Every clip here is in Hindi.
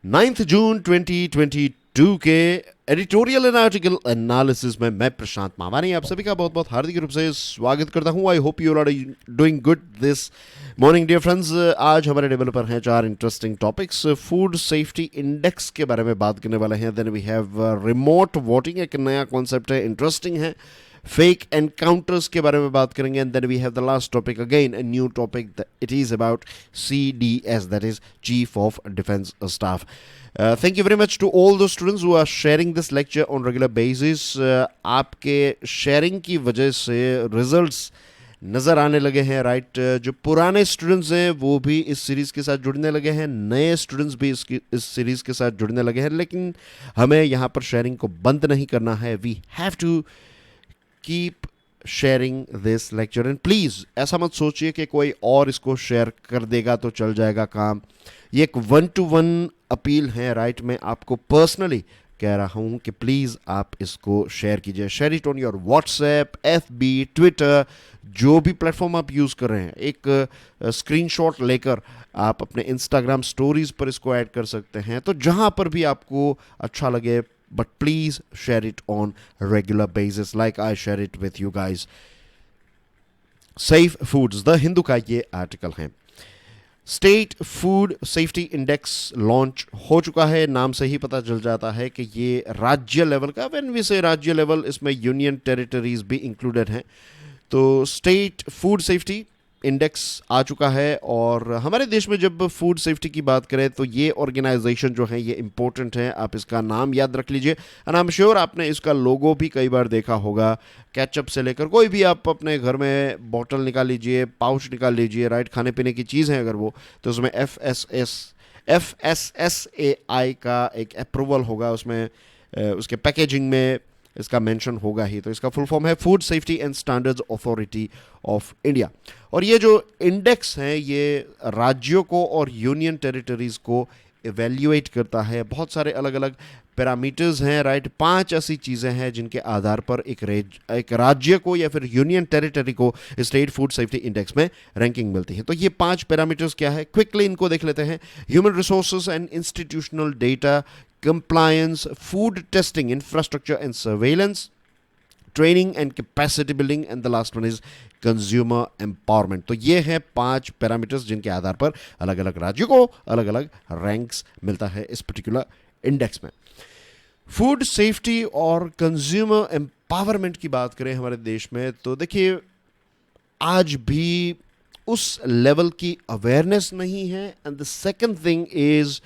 9 जून 2022 के एडिटोरियल एंड आर्टिकल एनालिसिस में मैं प्रशांत मावानी आप सभी का बहुत बहुत हार्दिक रूप से स्वागत करता हूं। I hope you are doing good this morning dear friends. आज हमारे टेबल पर हैं 4 interesting topics. Food safety index के बारे में बात करने वाले हैं। Then we have remote voting, एक नया कॉन्सेप्ट है, इंटरेस्टिंग है। फेक एनकाउंटर्स के बारे में बात करेंगे। And then we have the last topic, again a new topic, it is about CDS, that is Chief of Defense Staff. Thank you very much to all those students who are sharing this lecture on regular basis. आपके शेयरिंग की वजह से रिजल्ट्स नज़र आने लगे हैं, राइट। जो पुराने स्टूडेंट्स हैं वो भी इस सीरीज़ के साथ जुड़ने लगे हैं, नए स्टूडेंट्स भी इस सीरीज़ के साथ जुड़ने लगे हैं। लेकिन हमें यहाँ पर शेयरिंग को बंद नहीं करना है। We have to keep sharing this lecture and please ऐसा मत सोचिए कि कोई और इसको शेयर कर देगा तो चल जाएगा काम। ये एक 1-to-1 अपील है, राइट। मैं आपको पर्सनली कह रहा हूँ कि प्लीज़ आप इसको शेयर कीजिए। Share it on your WhatsApp, FB, Twitter, जो भी प्लेटफॉर्म आप यूज़ कर रहे हैं। एक स्क्रीनशॉट लेकर आप अपने इंस्टाग्राम स्टोरीज़ पर इसको ऐड कर सकते हैं। तो जहाँ पर भी आपको अच्छा लगे, but please share it on regular basis like I share it with you guys. Safe Foods, the Hindu का ये आर्टिकल है। State food safety index launch हो चुका है। नाम से ही पता चल जाता है कि ये राज्य लेवल का, व्हेन वी से राज्य लेवल, इसमें यूनियन टेरिटरीज भी इंक्लूडेड हैं। तो स्टेट फूड सेफ्टी इंडेक्स आ चुका है। और हमारे देश में जब फूड सेफ्टी की बात करें तो ये ऑर्गेनाइजेशन जो है ये इंपॉर्टेंट है। आप इसका नाम याद रख लीजिए। एंड आई एम श्योर आपने इसका लोगो भी कई बार देखा होगा। केचप से लेकर कोई भी आप अपने घर में बॉटल निकाल लीजिए, पाउच निकाल लीजिए, राइट। खाने पीने की चीज़ है अगर वो, तो उसमें FSSAI का एक अप्रूवल होगा, उसमें उसके पैकेजिंग में इसका मेंशन होगा ही। तो इसका फुल फॉर्म है food safety and standards authority of India. और ये जो इंडेक्स है ये राज्यों को और यूनियन टेरिटरीज को इवेल्युएट करता है। बहुत सारे अलग अलग पैरामीटर्स हैं, राइट। 5 ऐसी चीज़ें हैं जिनके आधार पर एक राज्य को या फिर यूनियन टेरिटरी को स्टेट फूड सेफ्टी इंडेक्स में रैंकिंग मिलती है। तो ये 5 पैरामीटर्स क्या है, क्विकली इनको देख लेते हैं। Human resources and institutional data, compliance, food testing, infrastructure and surveillance, training and capacity building, and the last one is consumer empowerment. तो ये है 5 पैरामीटर्स जिनके आधार पर अलग अलग राज्यों को अलग अलग रैंक्स मिलता है इस पर्टिकुलर इंडेक्स में। फूड सेफ्टी और कंज्यूमर एम्पावरमेंट की बात करें हमारे देश में, तो देखिए आज भी उस लेवल की अवेयरनेस नहीं है। And the second thing is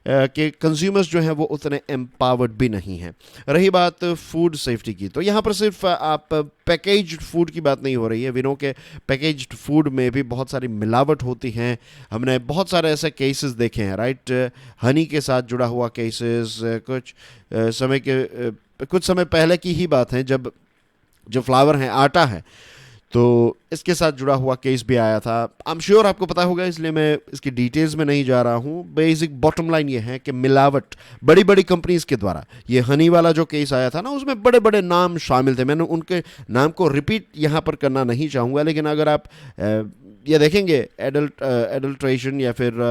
कि कंज्यूमर्स जो हैं वो उतने एम्पावर्ड भी नहीं हैं। रही बात फूड सेफ्टी की, तो यहाँ पर सिर्फ आप पैकेज्ड फूड की बात नहीं हो रही है। विनो के पैकेज्ड फूड में भी बहुत सारी मिलावट होती हैं। हमने बहुत सारे ऐसे केसेस देखे हैं, राइट। हनी के साथ जुड़ा हुआ केसेस, कुछ समय पहले की ही बात है, जब जो फ्लावर है, आटा है, तो इसके साथ जुड़ा हुआ केस भी आया था। आई एम श्योर आपको पता होगा, इसलिए मैं इसकी डिटेल्स में नहीं जा रहा हूँ। बेसिक बॉटम लाइन ये है कि मिलावट बड़ी बड़ी कंपनीज के द्वारा, ये हनी वाला जो केस आया था ना, उसमें बड़े बड़े नाम शामिल थे। मैंने उनके नाम को रिपीट यहाँ पर करना नहीं चाहूँगा, लेकिन अगर आप ये देखेंगे एडल्ट्रेशन या फिर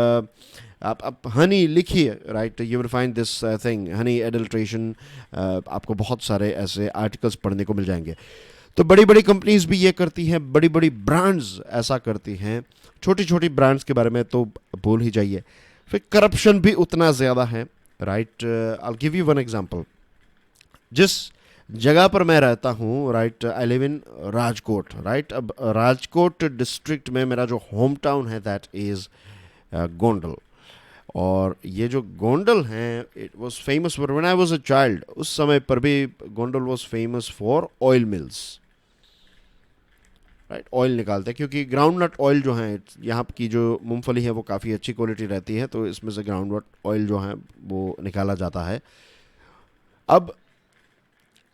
आप हनी लिखिए, right, you will find this thing, Honey adulteration. आपको बहुत सारे ऐसे आर्टिकल्स पढ़ने को मिल जाएंगे। तो बड़ी बड़ी कंपनीज भी ये करती हैं, बड़ी बड़ी ब्रांड्स ऐसा करती हैं। छोटी छोटी ब्रांड्स के बारे में तो भूल ही जाइए। फिर करप्शन भी उतना ज़्यादा है, right. I give you one example. जिस जगह पर मैं रहता हूँ, right, I live in Rajkot, right. अब राजकोट डिस्ट्रिक्ट में मेरा जो होम टाउन है दैट इज़ गोंडल। और ये जो गोंडल हैं, it was famous for, when I was a child, उस समय पर भी Gondal was famous for oil mills, right. Oil निकालते हैं क्योंकि ग्राउंड नट ऑयल जो है, यहाँ की जो मूंगफली है वो काफ़ी अच्छी क्वालिटी रहती है, तो इसमें से ग्राउंड नट ऑयल जो है वो निकाला जाता है। अब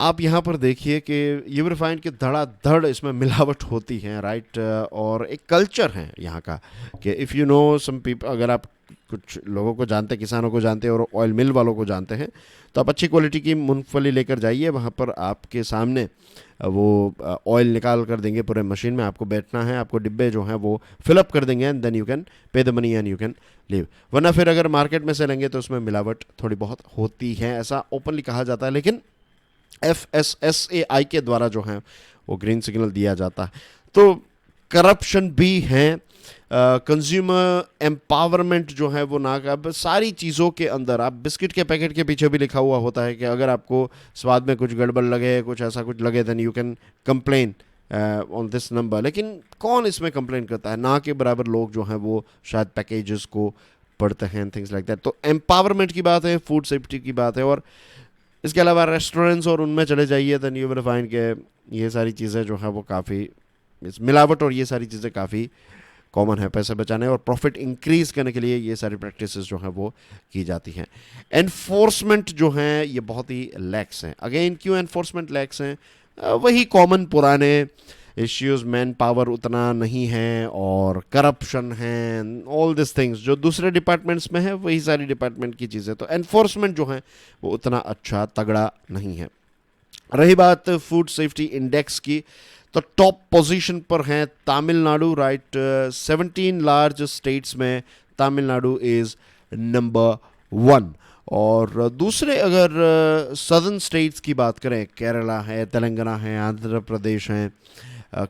आप यहाँ पर देखिए कि यू विल फाइंड कि धड़ाधड़ इसमें मिलावट होती है, राइट। और एक कल्चर है यहाँ का कि if you know some people, अगर आप कुछ लोगों को जानते हैं, किसानों को जानते हैं और ऑयल मिल वालों को जानते हैं, तो आप अच्छी क्वालिटी की मूंगफली लेकर जाइए, वहाँ पर आपके सामने वो ऑयल निकाल कर देंगे पूरे मशीन में, आपको बैठना है, आपको डिब्बे जो हैं वो फिलअप कर देंगे and then you can pay the money and you can leave. वरना फिर अगर मार्केट में से लेंगे तो उसमें मिलावट थोड़ी बहुत होती है, ऐसा ओपनली कहा जाता है, लेकिन FSSAI के द्वारा जो है वो ग्रीन सिग्नल दिया जाता है। तो करप्शन भी है, कंज्यूमर एम्पावरमेंट जो है वो ना, अब सारी चीज़ों के अंदर, आप बिस्किट के पैकेट के पीछे भी लिखा हुआ होता है कि अगर आपको स्वाद में कुछ गड़बड़ लगे, कुछ ऐसा कुछ लगे, then you can complain on this number. लेकिन कौन इसमें कंप्लेन करता है? ना के बराबर लोग जो हैं वो शायद पैकेजेस को पढ़ते हैं, थिंग्स लाइक दैट। तो एम्पावरमेंट की बात है, फूड सेफ्टी की बात है, और इसके अलावा रेस्टोरेंट्स और उनमें चले जाइए, देन यू विल फाइंड के ये सारी चीज़ें जो हैं वो काफ़ी मिलावट और ये सारी चीज़ें काफ़ी कॉमन है। पैसे बचाने और प्रॉफिट इंक्रीज करने के लिए ये सारी प्रैक्टिसेस जो हैं वो की जाती हैं। एनफोर्समेंट जो हैं ये बहुत ही लैक्स हैं। अगेन क्यों एनफोर्समेंट लैक्स हैं? वही कॉमन पुराने इश्यूज, मैन पावर उतना नहीं है और करप्शन है, ऑल दिस थिंग्स जो दूसरे डिपार्टमेंट्स में है वही सारी डिपार्टमेंट की चीज़ें। तो एनफोर्समेंट जो है वो उतना अच्छा तगड़ा नहीं है। रही बात फूड सेफ्टी इंडेक्स की, तो टॉप पोजीशन पर हैं तमिलनाडु, राइट। 17 लार्ज स्टेट्स में तमिलनाडु इज़ नंबर 1। और दूसरे अगर सदर्न स्टेट्स की बात करें, केरला है, तेलंगाना है, आंध्र प्रदेश है,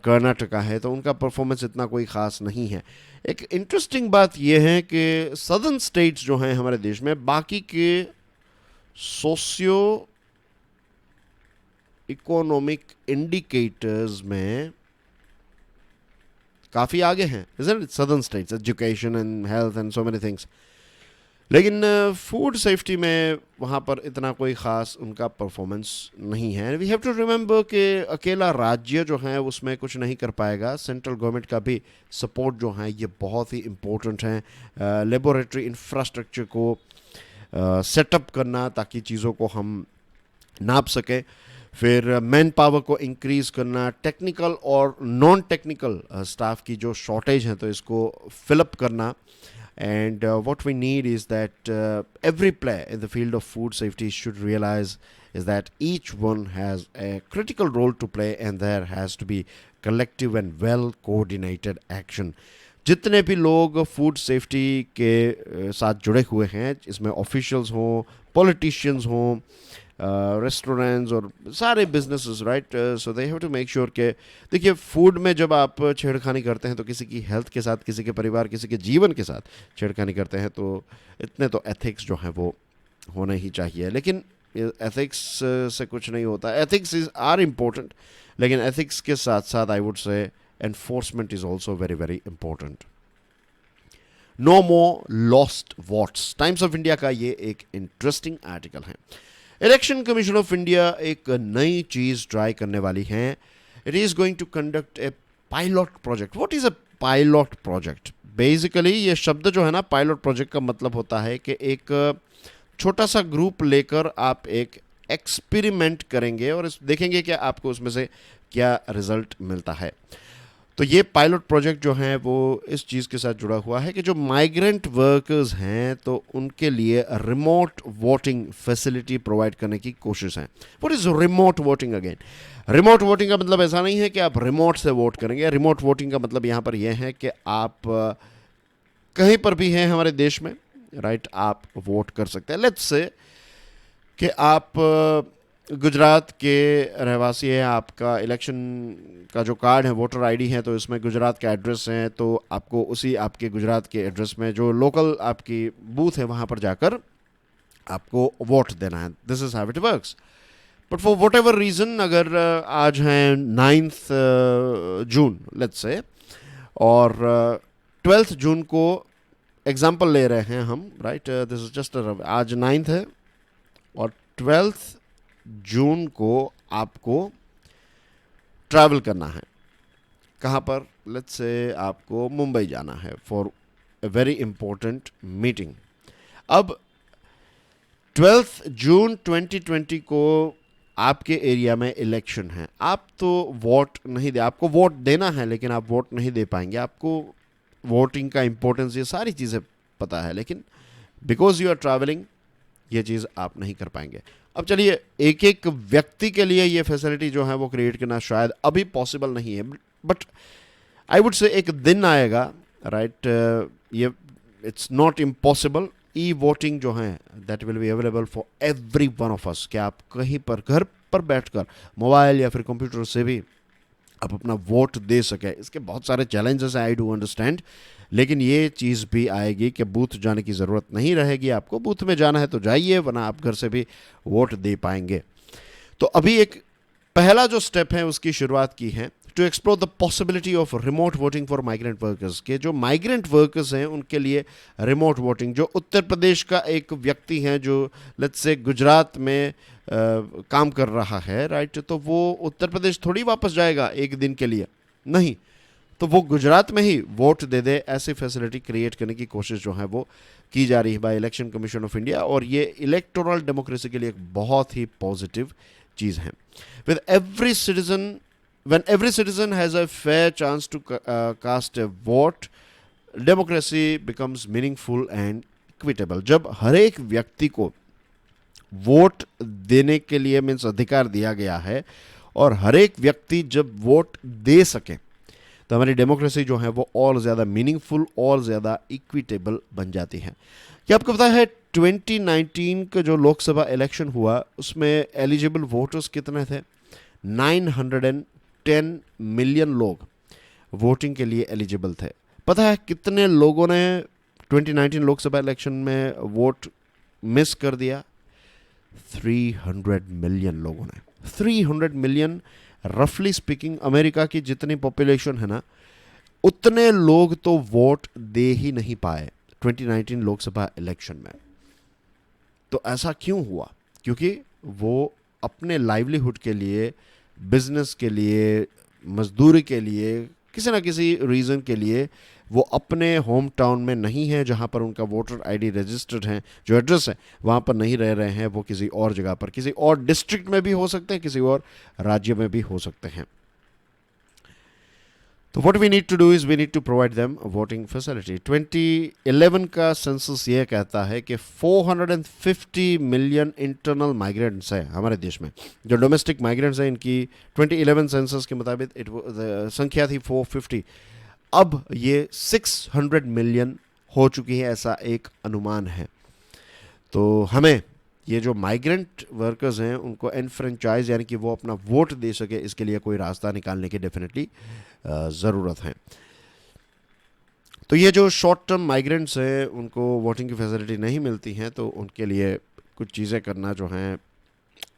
कर्नाटका है, तो उनका परफॉर्मेंस इतना कोई ख़ास नहीं है। एक इंटरेस्टिंग बात यह है कि सदर्न स्टेट्स जो हैं हमारे देश में बाकी के सोशियो इकोनॉमिक इंडिकेटर्स में काफ़ी आगे हैं, southern states, education and health and so many things. लेकिन फूड सेफ्टी में वहाँ पर इतना कोई ख़ास उनका परफॉर्मेंस नहीं है। वी हैव टू रिमेंबर कि अकेला राज्य जो है उसमें कुछ नहीं कर पाएगा, सेंट्रल गवर्नमेंट का भी सपोर्ट जो है ये बहुत ही इम्पोर्टेंट है। लेबोरेटरी इंफ्रास्ट्रक्चर को सेटअप करना ताकि चीज़ों को हम नाप सकें, फिर मैन पावर को इंक्रीज़ करना, टेक्निकल और नॉन टेक्निकल स्टाफ की जो शॉर्टेज है तो इसको फिलअप करना। And what we need is that every player in the field of food safety should realize is that each one has a critical role to play and there has to be collective and well coordinated action. जितने भी लोग फूड सेफ्टी के साथ जुड़े हुए हैं, इसमें ऑफिशियल्स हों, पॉलिटिशियंस हों, रेस्टोरेंट्स और सारे businesses, right. So they have to make sure के देखिए फूड में जब आप छेड़खानी करते हैं तो किसी की हेल्थ के साथ, किसी के परिवार, किसी के जीवन के साथ छेड़खानी करते हैं, तो इतने तो एथिक्स जो हैं वो होने ही चाहिए। लेकिन एथिक्स से कुछ नहीं होता। एथिक्स आर इम्पोर्टेंट, लेकिन एथिक्स के साथ साथ I would say enforcement is also very very important. No more lost votes, Times of India का ये एक इंटरेस्टिंग आर्टिकल है। इलेक्शन कमीशन ऑफ इंडिया एक नई चीज़ ट्राई करने वाली है। It is going to conduct a pilot project. What is a pilot project? Basically ये शब्द जो है ना, पायलट प्रोजेक्ट का मतलब होता है कि एक छोटा सा ग्रुप लेकर आप एक एक्सपेरिमेंट करेंगे और देखेंगे कि आपको उसमें से क्या रिजल्ट मिलता है। तो ये पायलट प्रोजेक्ट जो है वो इस चीज़ के साथ जुड़ा हुआ है कि जो माइग्रेंट वर्कर्स हैं तो उनके लिए रिमोट वोटिंग फैसिलिटी प्रोवाइड करने की कोशिश है। What is remote voting? Again, remote voting का मतलब ऐसा नहीं है कि आप रिमोट से वोट करेंगे। रिमोट वोटिंग का मतलब यहाँ पर यह है कि आप कहीं पर भी हैं हमारे देश में, राइट, आप वोट कर सकते हैं। लेट्स से कि आप गुजरात के रहवासी हैं, आपका इलेक्शन का जो कार्ड है, वोटर आईडी है, तो इसमें गुजरात का एड्रेस है, तो आपको उसी आपके गुजरात के एड्रेस में जो लोकल आपकी बूथ है वहाँ पर जाकर आपको वोट देना है। This is how it works. But for what ever reason, अगर आज हैं 9 जून लेट्स से, और 12 जून को एग्जाम्पल ले रहे हैं हम, राइट, दिस इज जस्ट आज 9 है और 12 जून को आपको ट्रैवल करना है। कहाँ पर? लेट्स से आपको मुंबई जाना है for a very important meeting. अब 12 जून 2020 को आपके एरिया में इलेक्शन है। आप तो वोट नहीं दे, आपको वोट देना है लेकिन आप वोट नहीं दे पाएंगे। आपको वोटिंग का इम्पोर्टेंस, ये सारी चीज़ें पता है, लेकिन बिकॉज यू आर ट्रैवलिंग ये चीज़ आप नहीं कर पाएंगे। अब चलिए, एक एक व्यक्ति के लिए ये फैसिलिटी जो है वो क्रिएट करना शायद अभी पॉसिबल नहीं है, बट आई वुड से एक दिन आएगा, राइट, ये it's not impossible. E voting जो है that will be available for every one of us, कि आप कहीं पर घर पर बैठकर मोबाइल या फिर कंप्यूटर से भी आप अपना वोट दे सके। इसके बहुत सारे चैलेंजेस हैं, आई डू अंडरस्टैंड, लेकिन ये चीज़ भी आएगी कि बूथ जाने की ज़रूरत नहीं रहेगी आपको। बूथ में जाना है तो जाइए, वरना आप घर से भी वोट दे पाएंगे। तो अभी एक पहला जो स्टेप है उसकी शुरुआत की है, to explore the possibility of remote voting for migrant workers, के जो माइग्रेंट वर्कर्स हैं उनके लिए रिमोट वोटिंग। जो उत्तर प्रदेश का एक व्यक्ति है जो लेट्स से गुजरात में काम कर रहा है, राइट, तो वो उत्तर प्रदेश थोड़ी वापस जाएगा एक दिन के लिए, नहीं, तो वो गुजरात में ही वोट दे दे, ऐसी फैसिलिटी क्रिएट करने की कोशिश जो है वो की जा रही है by election commission of India. और ये इलेक्टोरल डेमोक्रेसी के लिए एक बहुत ही पॉजिटिव चीज़ है। With every citizen, when every citizen has a fair chance to cast a vote, democracy becomes meaningful and equitable। जब हर एक व्यक्ति को वोट देने के लिए मीन्स अधिकार दिया गया है और हर एक व्यक्ति जब वोट दे सके, तो हमारी डेमोक्रेसी जो है वो और ज़्यादा मीनिंगफुल और ज़्यादा इक्विटेबल बन जाती है। क्या आपको पता है 2019 का जो लोकसभा इलेक्शन हुआ उसमें एलिजिबल वोटर्स कितने थे? 910 मिलियन लोग वोटिंग के लिए एलिजिबल थे। पता है कितने लोगों ने 2019 लोकसभा इलेक्शन में वोट मिस कर दिया? 300 मिलियन लोगों ने। 300 मिलियन, रफली स्पीकिंग अमेरिका की जितनी पॉपुलेशन है ना, उतने लोग तो वोट दे ही नहीं पाए 2019 लोकसभा इलेक्शन में। तो ऐसा क्यों हुआ? क्योंकि वो अपने लाइवलीहुड के लिए, बिजनेस के लिए, मजदूरी के लिए, किसी ना किसी रीज़न के लिए वो अपने होम टाउन में नहीं है, जहाँ पर उनका वोटर आईडी रजिस्टर्ड है, जो एड्रेस है वहाँ पर नहीं रह रहे हैं, वो किसी और जगह पर, किसी और डिस्ट्रिक्ट में भी हो सकते हैं, किसी और राज्य में भी हो सकते हैं। तो what we need to do is we need to provide them voting facility. 2011 का सेंसस ये कहता है कि 450 मिलियन इंटरनल माइग्रेंट्स हैं हमारे देश में। जो डोमेस्टिक माइग्रेंट्स हैं इनकी 2011 सेंसस के मुताबिक संख्या थी 450, अब ये 600 मिलियन हो चुकी है, ऐसा एक अनुमान है। तो हमें ये जो माइग्रेंट वर्कर्स हैं उनको एनफ्रेंचाइज, यानी कि वो अपना वोट दे सके, इसके लिए कोई रास्ता निकालने की डेफिनेटली ज़रूरत है। तो ये जो शॉर्ट टर्म माइग्रेंट्स हैं उनको वोटिंग की फैसिलिटी नहीं मिलती हैं, तो उनके लिए कुछ चीज़ें करना जो हैं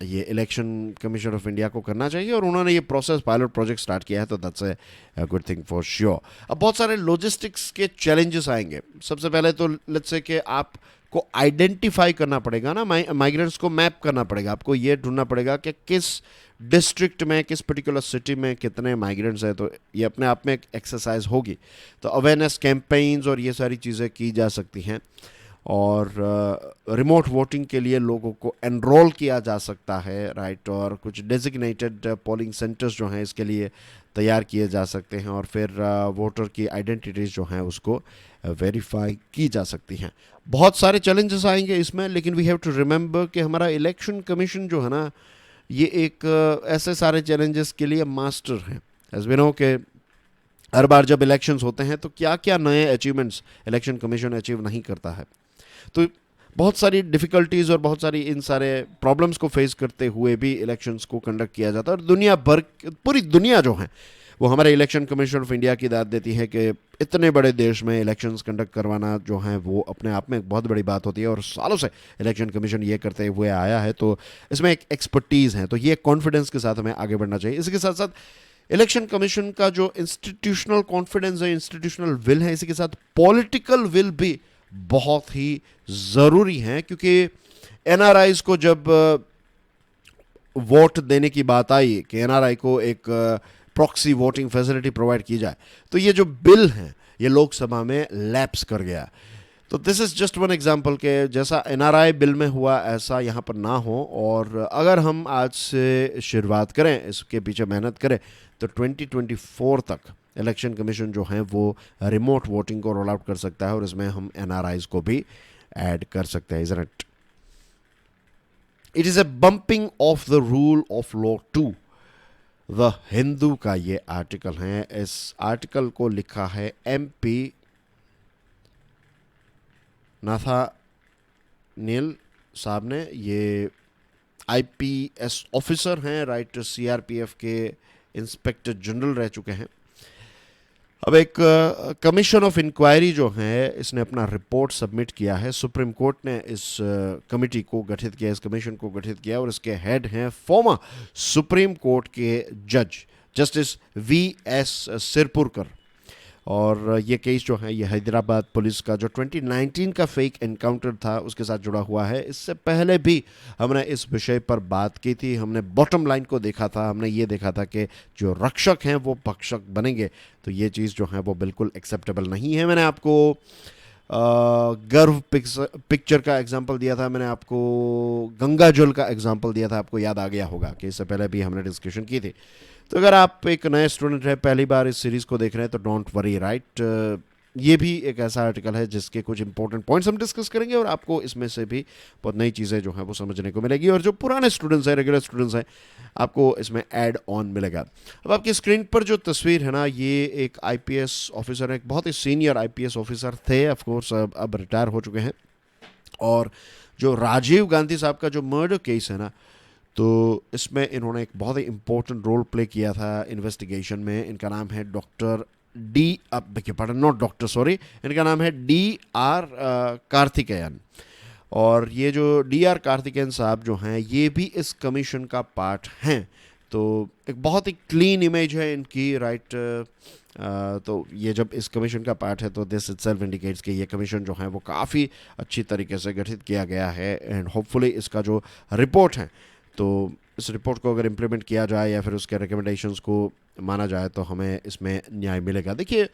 ये इलेक्शन कमीशन ऑफ इंडिया को करना चाहिए, और उन्होंने ये प्रोसेस पायलट प्रोजेक्ट स्टार्ट किया है, तो that's a good thing for sure. अब बहुत सारे लॉजिस्टिक्स के चैलेंजेस आएंगे। सबसे पहले तो लेट्स से कि आपको आइडेंटिफाई करना पड़ेगा ना, माइग्रेंट्स को मैप करना पड़ेगा, आपको ये ढूंढना पड़ेगा कि किस डिस्ट्रिक्ट में, किस पर्टिकुलर सिटी में कितने माइग्रेंट्स हैं। तो ये अपने आप में एक एक्सरसाइज होगी। तो अवेयरनेस कैंपेन्स और ये सारी चीज़ें की जा सकती हैं, और रिमोट वोटिंग के लिए लोगों को एनरोल किया जा सकता है, राइट, और कुछ डेजिग्नेटेड पोलिंग सेंटर्स जो हैं इसके लिए तैयार किए जा सकते हैं, और फिर वोटर की आइडेंटिटीज़ जो हैं उसको वेरीफाई की जा सकती हैं। बहुत सारे चैलेंजेस आएंगे इसमें, लेकिन वी हैव टू रिमेंबर कि हमारा इलेक्शन कमीशन जो है ना, ये एक ऐसे सारे चैलेंजेस के लिए मास्टर हैं। एज वी नो कि हर बार जब इलेक्शंस होते हैं तो क्या क्या नए अचीवमेंट्स इलेक्शन कमीशन अचीव नहीं करता है। तो बहुत सारी डिफ़िकल्टीज़ और बहुत सारी इन सारे प्रॉब्लम्स को फेस करते हुए भी इलेक्शंस को कंडक्ट किया जाता है, और दुनिया भर, पूरी दुनिया जो है वो हमारे इलेक्शन कमीशन ऑफ इंडिया की दाद देती है कि इतने बड़े देश में इलेक्शंस कंडक्ट करवाना जो है वो अपने आप में एक बहुत बड़ी बात होती है, और सालों से इलेक्शन कमीशन ये करते हुए आया है। तो इसमें एक एक्सपर्टीज़ है, तो ये कॉन्फिडेंस के साथ हमें आगे बढ़ना चाहिए। इसके साथ साथ इलेक्शन कमीशन का जो इंस्टीट्यूशनल कॉन्फिडेंस है, इंस्टीट्यूशनल विल है, इसी के साथ पॉलिटिकल विल भी बहुत ही ज़रूरी है, क्योंकि एनआरआईज़ को जब वोट देने की बात आई कि एनआरआई को एक प्रॉक्सी वोटिंग फैसिलिटी प्रोवाइड की जाए, तो ये जो बिल है ये लोकसभा में लैप्स कर गया। तो this is just one example के जैसा एनआरआई बिल में हुआ ऐसा यहाँ पर ना हो, और अगर हम आज से शुरुआत करें, इसके पीछे मेहनत करें, तो 2024 तक इलेक्शन कमीशन जो है वो रिमोट वोटिंग को रोल आउट कर सकता है, और इसमें हम एनआरआईज को भी ऐड कर सकते हैं, isn't it? It is a bumping of the rule of law to the Hindu का ये आर्टिकल है। इस आर्टिकल को लिखा है MP नाथानियल साहब ने। ये IPS ऑफिसर हैं, राइट, CRPF के इंस्पेक्टर जनरल रह चुके हैं। अब एक कमीशन ऑफ इंक्वायरी जो है, इसने अपना रिपोर्ट सबमिट किया है। सुप्रीम कोर्ट ने इस कमेटी को गठित किया, इस कमीशन को गठित किया, और इसके हेड हैं फॉर्मर सुप्रीम कोर्ट के जज जस्टिस VS सिरपुरकर। और ये केस जो है, ये हैदराबाद पुलिस का जो 2019 का फेक एनकाउंटर था उसके साथ जुड़ा हुआ है। इससे पहले भी हमने इस विषय पर बात की थी, हमने बॉटम लाइन को देखा था, हमने ये देखा था कि जो रक्षक हैं वो भक्षक बनेंगे, तो ये चीज़ जो है वो बिल्कुल एक्सेप्टेबल नहीं है। मैंने आपको गर्व पिक्चर का एग्जांपल दिया था, मैंने आपको गंगा जल का एग्जांपल दिया था, आपको याद आ गया होगा कि इससे पहले भी हमने डिस्कशन की थी। तो अगर आप एक नए स्टूडेंट हैं, पहली बार इस सीरीज़ को देख रहे हैं, तो डोंट वरी, राइट। ये भी एक ऐसा आर्टिकल है जिसके कुछ इंपॉर्टेंट पॉइंट्स हम डिस्कस करेंगे, और आपको इसमें से भी बहुत नई चीज़ें जो हैं वो समझने को मिलेगी, और जो पुराने स्टूडेंट्स हैं, रेगुलर स्टूडेंट्स हैं, आपको इसमें ऐड ऑन मिलेगा। अब आपकी स्क्रीन पर जो तस्वीर है ना, ये एक IPS ऑफिसर है, एक बहुत ही सीनियर IPS ऑफिसर थे, ऑफकोर्स अब रिटायर हो चुके हैं। और जो राजीव गांधी साहब का जो मर्डर केस है ना, तो इसमें इन्होंने एक बहुत ही इम्पोर्टेंट रोल प्ले किया था इन्वेस्टिगेशन में। इनका नाम है डॉक्टर नॉट डॉक्टर, सॉरी, इनका नाम है DR कार्तिकेयन। और ये जो DR कार्तिकेयन साहब जो हैं, ये भी इस कमीशन का पार्ट हैं। तो एक बहुत ही क्लीन इमेज है इनकी, राइट। तो ये जब इस कमीशन का पार्ट है, तो दिस इटसेल्फ इंडिकेट्स कि ये कमीशन जो है वो काफ़ी अच्छी तरीके से गठित किया गया है, एंड होपफुली इसका जो रिपोर्ट है, तो इस रिपोर्ट को अगर इम्प्लीमेंट किया जाए या फिर उसके रिकमेंडेशंस को माना जाए, तो हमें इसमें न्याय मिलेगा। देखिए,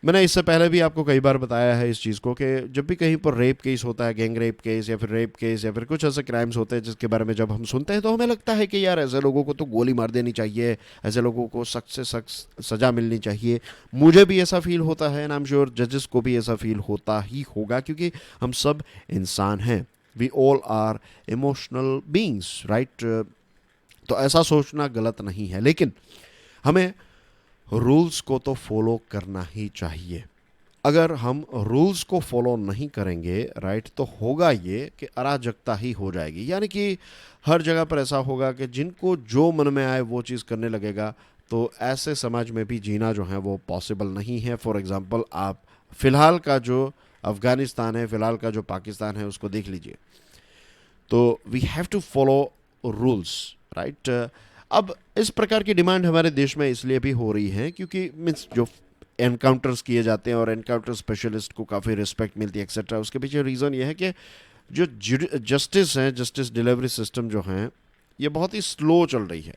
मैंने इससे पहले भी आपको कई बार बताया है इस चीज़ को कि जब भी कहीं पर रेप केस होता है, गैंग रेप केस या फिर रेप केस या फिर कुछ ऐसे क्राइम्स होते हैं जिसके बारे में जब हम सुनते हैं, तो हमें लगता है कि यार ऐसे लोगों को तो गोली मार देनी चाहिए, ऐसे लोगों को सख्त से सख्त सज़ा मिलनी चाहिए। मुझे भी ऐसा फील होता है, एंड आई एम श्योर जजेस को भी ऐसा फील होता ही होगा, क्योंकि हम सब इंसान हैं। We all are emotional beings, right. तो ऐसा सोचना गलत नहीं है, लेकिन हमें रूल्स को तो फॉलो करना ही चाहिए। अगर हम रूल्स को फॉलो नहीं करेंगे, राइट, तो होगा ये कि अराजकता ही हो जाएगी। यानी कि हर जगह पर ऐसा होगा कि जिनको जो मन में आए वो चीज़ करने लगेगा, तो ऐसे समाज में भी जीना जो है वो पॉसिबल नहीं है। फॉर एग्ज़ाम्पल, आप फ़िलहाल का जो अफ़गानिस्तान है, फ़िलहाल का जो पाकिस्तान है, उसको देख लीजिए। तो we have to follow rules, right. अब इस प्रकार की डिमांड हमारे देश में इसलिए भी हो रही है क्योंकि मीन्स जो एनकाउंटर्स किए जाते हैं और एनकाउंटर स्पेशलिस्ट को काफ़ी रिस्पेक्ट मिलती है एक्सेट्रा, उसके पीछे रीज़न ये है कि जो जस्टिस हैं, जस्टिस डिलीवरी सिस्टम जो हैं, ये बहुत ही स्लो चल रही है।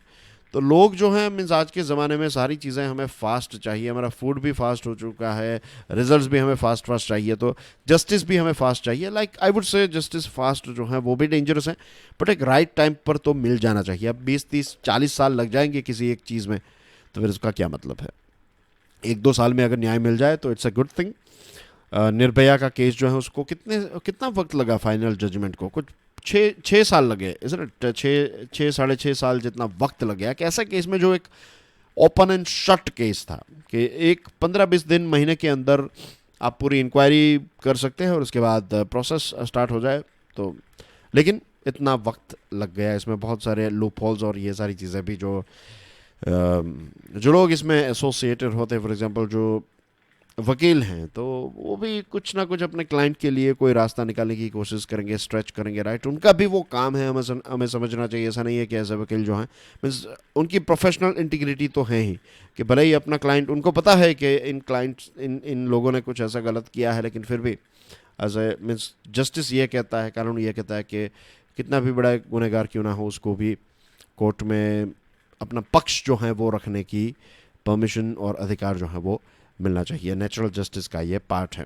तो लोग जो हैं, मीन्स आज के ज़माने में सारी चीज़ें हमें फ़ास्ट चाहिए, हमारा फूड भी फास्ट हो चुका है, रिजल्ट्स भी हमें फास्ट चाहिए, तो जस्टिस भी हमें फास्ट चाहिए। लाइक आई वुड से जस्टिस फास्ट जो है वो भी डेंजरस है, बट एक राइट टाइम पर तो मिल जाना चाहिए। अब 20-30-40 साल लग जाएंगे किसी एक चीज़ में, तो फिर उसका क्या मतलब है? 1-2 साल में अगर न्याय मिल जाए तो it's a good thing. Nirbhaya का केस जो है उसको कितना वक्त लगा फाइनल जजमेंट को? कुछ 6 साल लगे, इसलिए 6-6.5 साल जितना वक्त लग गया कि ऐसा केस में जो एक ओपन एंड शट केस था कि एक 15-20 दिन महीने के अंदर आप पूरी इंक्वायरी कर सकते हैं और उसके बाद प्रोसेस स्टार्ट हो जाए। तो लेकिन इतना वक्त लग गया, इसमें बहुत सारे लूप होल्स और ये सारी चीज़ें भी जो लोग इसमें एसोसिएटेड होते हैं, फॉर एग्जांपल जो वकील हैं, तो वो भी कुछ ना कुछ अपने क्लाइंट के लिए कोई रास्ता निकालने की कोशिश करेंगे, स्ट्रेच करेंगे, राइट। उनका भी वो काम है, हमें समझना चाहिए। ऐसा नहीं है कि ऐसे वकील जो हैं, मीन्स उनकी प्रोफेशनल इंटीग्रिटी तो है ही कि भले ही अपना क्लाइंट, उनको पता है कि इन लोगों ने कुछ ऐसा गलत किया है, लेकिन फिर भी एज ए मीन्स जस्टिस ये कहता है, कानून ये कहता है कि कितना भी बड़ा गुनहगार क्यों ना हो, उसको भी कोर्ट में अपना पक्ष जो है वो रखने की परमिशन और अधिकार जो है वो मिलना चाहिए। नेचुरल जस्टिस का ये पार्ट है।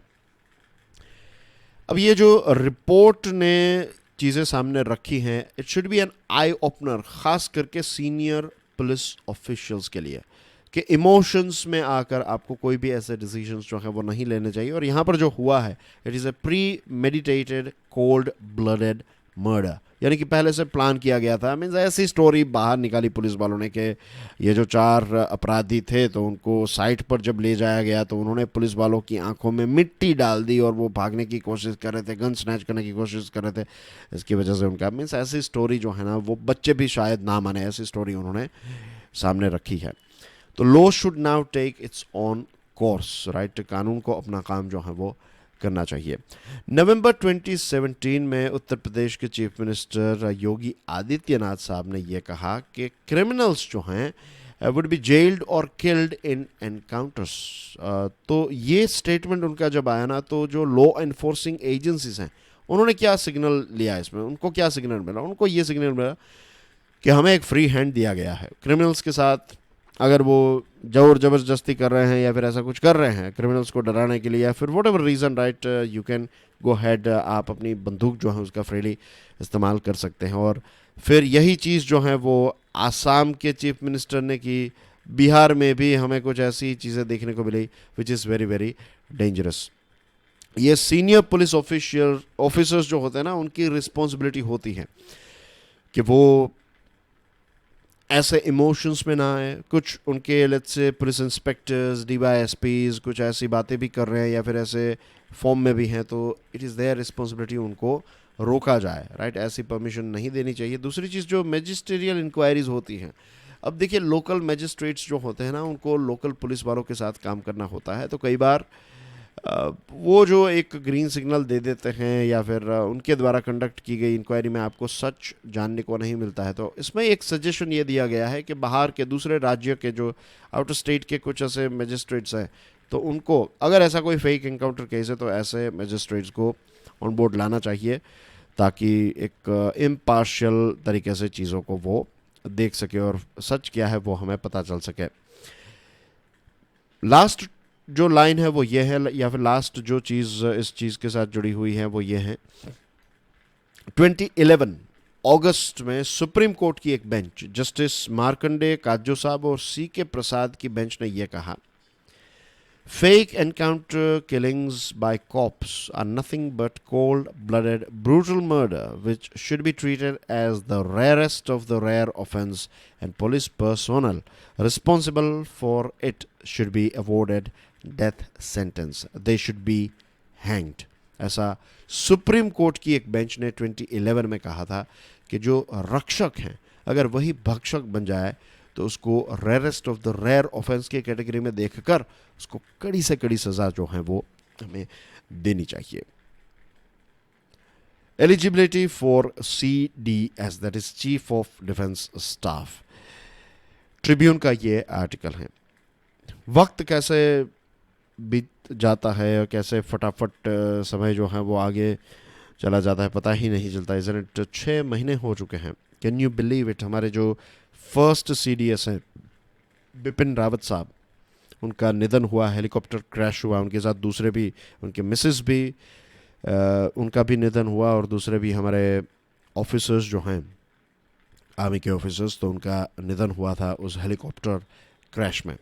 अब ये जो रिपोर्ट ने चीज़ें सामने रखी हैं, it should be an eye opener, खास करके सीनियर पुलिस ऑफिशियल्स के लिए, कि इमोशंस में आकर आपको कोई भी ऐसे डिसीजंस जो है वो नहीं लेने चाहिए। और यहाँ पर जो हुआ है, it is A pre meditated cold blooded murder, यानी कि पहले से प्लान किया गया था। मीन्स ऐसी स्टोरी बाहर निकाली पुलिस वालों ने कि ये जो 4 अपराधी थे, तो उनको साइट पर जब ले जाया गया तो उन्होंने पुलिस वालों की आंखों में मिट्टी डाल दी और वो भागने की कोशिश कर रहे थे, गन स्नैच करने की कोशिश कर रहे थे। इसकी वजह से उनका मीन्स ऐसी स्टोरी जो है ना, वो बच्चे भी शायद ना माने, ऐसी स्टोरी उन्होंने सामने रखी है। तो law should now take its own course, right. कानून को अपना काम जो है वो करना चाहिए। नवंबर 2017 में उत्तर प्रदेश के चीफ मिनिस्टर योगी आदित्यनाथ साहब ने यह कहा कि क्रिमिनल्स जो हैं वुड बी जेल्ड और किल्ड इन एनकाउंटर्स। तो ये स्टेटमेंट उनका जब आया ना, तो जो लॉ एनफोर्सिंग एजेंसीज हैं उन्होंने क्या सिग्नल लिया इसमें, उनको क्या सिग्नल मिला? उनको ये सिग्नल मिला कि हमें एक फ्री हैंड दिया गया है। क्रिमिनल्स के साथ अगर वो जोर ज़बरदस्ती कर रहे हैं या फिर ऐसा कुछ कर रहे हैं क्रिमिनल्स को डराने के लिए, या फिर what ever reason, right, you can go had, आप अपनी बंदूक जो है उसका फ्रीली इस्तेमाल कर सकते हैं। और फिर यही चीज़ जो है वो आसाम के चीफ मिनिस्टर ने की, बिहार में भी हमें कुछ ऐसी चीज़ें देखने को मिली which is very very dangerous. ये सीनियर पुलिस ऑफिसर्स जो होते हैं ना, उनकी रिस्पॉन्सिबिलिटी होती है कि वो ऐसे इमोशंस में ना आए। कुछ उनके लेट्स से पुलिस इंस्पेक्टर्स, डीवाईएसपीज कुछ ऐसी बातें भी कर रहे हैं या फिर ऐसे फॉर्म में भी हैं, तो इट इज़ देयर रिस्पॉन्सिबिलिटी उनको रोका जाए, राइट। ऐसी परमिशन नहीं देनी चाहिए। दूसरी चीज़, जो मैजिस्ट्रियल इंक्वायरीज होती हैं, अब देखिए लोकल मैजिस्ट्रेट्स जो होते हैं ना, उनको लोकल पुलिस वालों के साथ काम करना होता है। तो कई बार वो जो एक ग्रीन सिग्नल दे देते हैं या फिर उनके द्वारा कंडक्ट की गई इंक्वायरी में आपको सच जानने को नहीं मिलता है। तो इसमें एक सजेशन ये दिया गया है कि बाहर के दूसरे राज्य के जो आउट स्टेट के कुछ ऐसे मजिस्ट्रेट्स हैं, तो उनको अगर ऐसा कोई फेक इनकाउंटर केस है तो ऐसे मजिस्ट्रेट्स को ऑन बोर्ड लाना चाहिए, ताकि एक इम्पार्शियल तरीके से चीज़ों को वो देख सके और सच क्या है वो हमें पता चल सके। लास्ट जो लाइन है वो ये है, या फिर लास्ट जो चीज़ इस चीज़ के साथ जुड़ी हुई है वो ये है, 2011 अगस्त में सुप्रीम कोर्ट की एक बेंच, जस्टिस मार्कंडे काजू साहब और सी के प्रसाद की बेंच ने यह कहा, fake encounter killings by cops are nothing but cold blooded brutal murder which should be treated as the rarest of the rare offence and police personnel responsible for it should be awarded death sentence, they should be hanged. ऐसा सुप्रीम कोर्ट की एक बेंच ने 2011 में कहा था कि जो रक्षक हैं अगर वही भक्षक बन जाए तो उसको rarest of the rare offence के कैटेगरी में देखकर उसको कड़ी से कड़ी सजा जो है वो हमें देनी चाहिए। Eligibility for CDS, that is chief of defence staff, Tribune का ये आर्टिकल है। वक्त कैसे बीत जाता है और कैसे फटाफट समय जो है वो आगे चला जाता है, पता ही नहीं चलता। इज़न्ट इट 6 महीने हो चुके हैं, कैन यू बिलीव इट। हमारे जो फर्स्ट CDS हैं बिपिन रावत साहब, उनका निधन हुआ, हेलीकॉप्टर क्रैश हुआ, उनके साथ दूसरे भी, उनके मिसेस भी, उनका भी निधन हुआ, और दूसरे भी हमारे ऑफिसर्स जो हैं आर्मी के ऑफिसर्स, तो उनका निधन हुआ था उस हेलीकॉप्टर क्रैश में।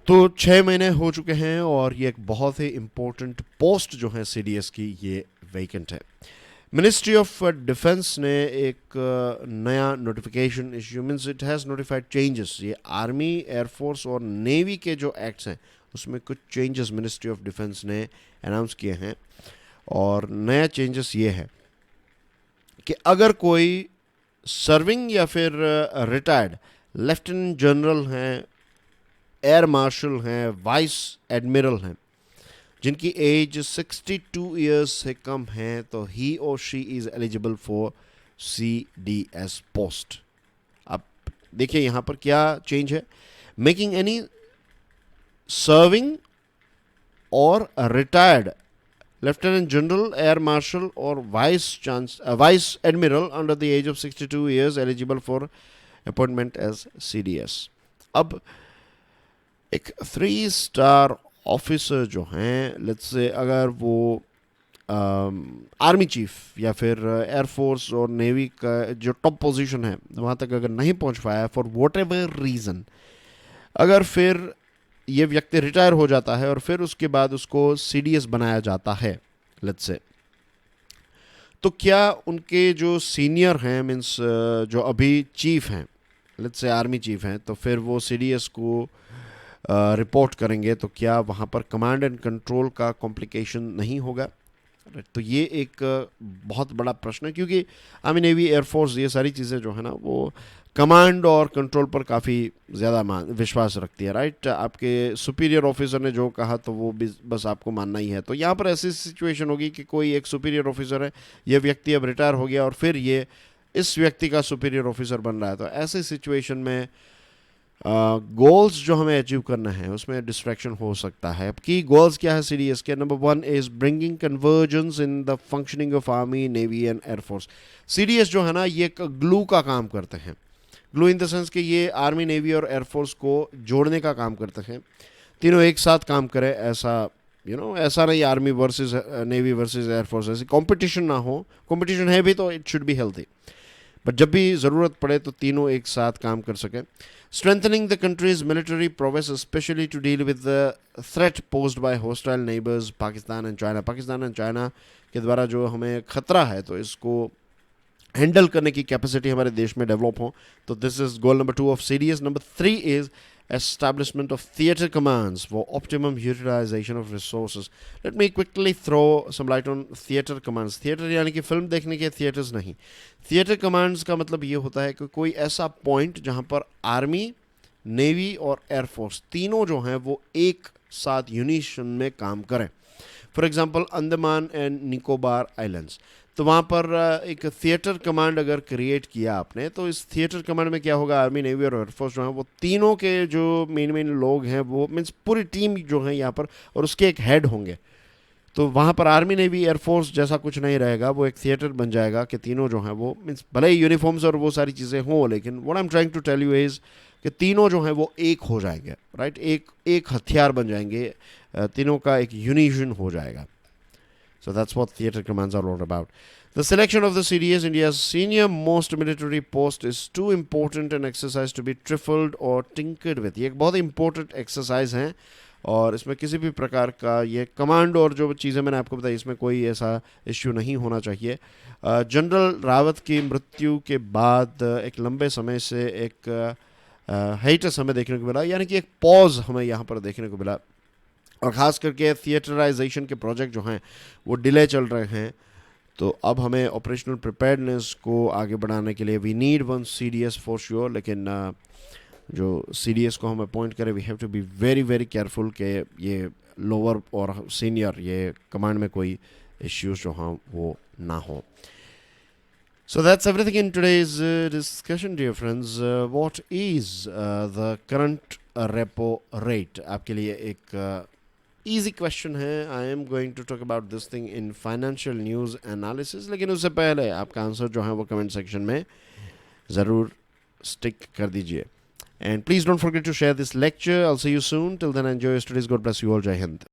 तो 6 महीने हो चुके हैं और ये एक बहुत ही इम्पोर्टेंट पोस्ट जो है CDS की, ये वेकेंट है। मिनिस्ट्री ऑफ डिफेंस ने एक नया notification issue, means it has notified changes. ये आर्मी, एयरफोर्स और नेवी के जो एक्ट्स हैं उसमें कुछ चेंजेस मिनिस्ट्री ऑफ डिफेंस ने अनाउंस किए हैं। और नया चेंजेस ये है कि अगर कोई सर्विंग या फिर रिटायर्ड लेफ्टिनेंट जनरल हैं, एयर मार्शल हैं, वाइस एडमिरल हैं, जिनकी एज 62 ईयर्स से कम है, तो ही और she is eligible for CDS post. अब देखिए यहाँ पर क्या चेंज है, मेकिंग एनी सर्विंग और retired lieutenant general, air marshal और vice admiral under the age of 62 years eligible for appointment as CDS। अब एक 3 स्टार ऑफिसर जो हैं, लेट्स से अगर वो आर्मी चीफ या फिर एयरफोर्स और नेवी का जो टॉप पोजीशन है वहाँ तक अगर नहीं पहुँच पाया फॉर वॉट एवर रीज़न, अगर फिर ये व्यक्ति रिटायर हो जाता है और फिर उसके बाद उसको सीडीएस बनाया जाता है लेट्स से, तो क्या उनके जो सीनियर हैं मीन्स जो अभी चीफ हैं, लेट्स से आर्मी चीफ हैं, तो फिर वो सीडीएस को रिपोर्ट करेंगे तो क्या वहाँ पर कमांड एंड कंट्रोल का कॉम्प्लिकेशन नहीं होगा? तो ये एक बहुत बड़ा प्रश्न है, क्योंकि आर्मी नेवी एयरफोर्स ये सारी चीज़ें जो है ना वो कमांड और कंट्रोल पर काफ़ी ज़्यादा विश्वास रखती है, राइट? आपके सुपीरियर ऑफिसर ने जो कहा तो वो बस आपको मानना ही है। तो यहाँ पर ऐसी सिचुएशन होगी कि कोई एक सुपीरियर ऑफिसर है, ये व्यक्ति अब रिटायर हो गया और फिर ये इस व्यक्ति का सुपीरियर ऑफिसर बन रहा है, तो ऐसे सिचुएशन में गोल्स जो हमें अचीव करना है उसमें डिस्ट्रैक्शन हो सकता है। अब की गोल्स क्या है सीडीएस के? Number 1 is bringing convergence in the functioning of army navy and air force. CDS जो है ना ये ग्लू का काम करते हैं, ग्लू इन द सेंस कि ये आर्मी नेवी और एयरफोर्स को जोड़ने का काम करते हैं, तीनों एक साथ काम करें, ऐसा ऐसा नहीं army versus navy versus air force, ऐसी कंपटीशन ना हो। कंपटीशन है भी तो it should be healthy, but जब भी ज़रूरत पड़े तो तीनों एक साथ काम कर सकें। Strengthening the country's military prowess specially to deal with the threat posed by hostile neighbours Pakistan and China. Pakistan and China के द्वारा जो हमें खतरा है तो इसको हैंडल करने की कैपेसिटी हमारे देश में डेवलप हो, तो this is goal number 2 of CDS. Number 3 is establishment of theater commands for optimum utilization of resources. Let me quickly throw some light on theater commands. theater यानी कि फिल्म देखने के थिएटर्स नहीं। theater commands का मतलब ये होता है कि कोई ऐसा पॉइंट जहाँ पर आर्मी, नेवी और एयरफोर्स तीनों जो हैं वो एक साथ यूनिशन में काम करें। For example Andaman and Nicobar islands, तो वहाँ पर एक थिएटर कमांड अगर क्रिएट किया आपने, तो इस थिएटर कमांड में क्या होगा, आर्मी नेवी और एयरफोर्स जो है वो तीनों के जो मेन लोग हैं वो मीन्स पूरी टीम जो है यहाँ पर, और उसके एक हेड होंगे। तो वहाँ पर आर्मी नेवी एयरफोर्स जैसा कुछ नहीं रहेगा, वो एक थिएटर बन जाएगा कि तीनों जो हैं वो मीन्स भले ही यूनिफॉर्म्स और वो सारी चीज़ें हों, लेकिन what I am trying to tell you is कि तीनों जो हैं वो एक हो जाएंगे, राइट? एक हथियार बन जाएंगे, तीनों का एक यूनिशन हो जाएगा। So that's what theater commands are all about. The selection of the CDS, India's senior most military post, is too important an exercise to be trifled or tinkered with. ये एक बहुत important exercise है और इसमें किसी भी प्रकार का ये कमांड और जो चीज़ें मैंने आपको बताई इसमें कोई ऐसा इश्यू नहीं होना चाहिए। जनरल रावत की मृत्यु के बाद एक लंबे समय से एक हाइटस हमें देखने को मिला, यानी कि एक पॉज हमें यहाँ पर देखने को मिला, और ख़ास करके थिएटराइजेशन के प्रोजेक्ट जो हैं वो डिले चल रहे हैं। तो अब हमें ऑपरेशनल प्रिपेयर्डनेस को आगे बढ़ाने के लिए we need one CDS for sure, लेकिन जो सीडीएस को हम अपॉइंट करें we have to be very very careful कि ये लोअर और सीनियर ये कमांड में कोई इश्यूज जो हैं वो ना हो। So that's everything in today's discussion, dear friends. What is the current repo rate? आपके लिए एक easy question है। I am going to talk about this thing in financial news analysis, लेकिन उससे पहले आपका आंसर जो है वो कमेंट सेक्शन में ज़रूर स्टिक कर दीजिए। And please don't forget to share this lecture. I'll see you soon. Till then, enjoy your studies. God bless you all. Jai Hind.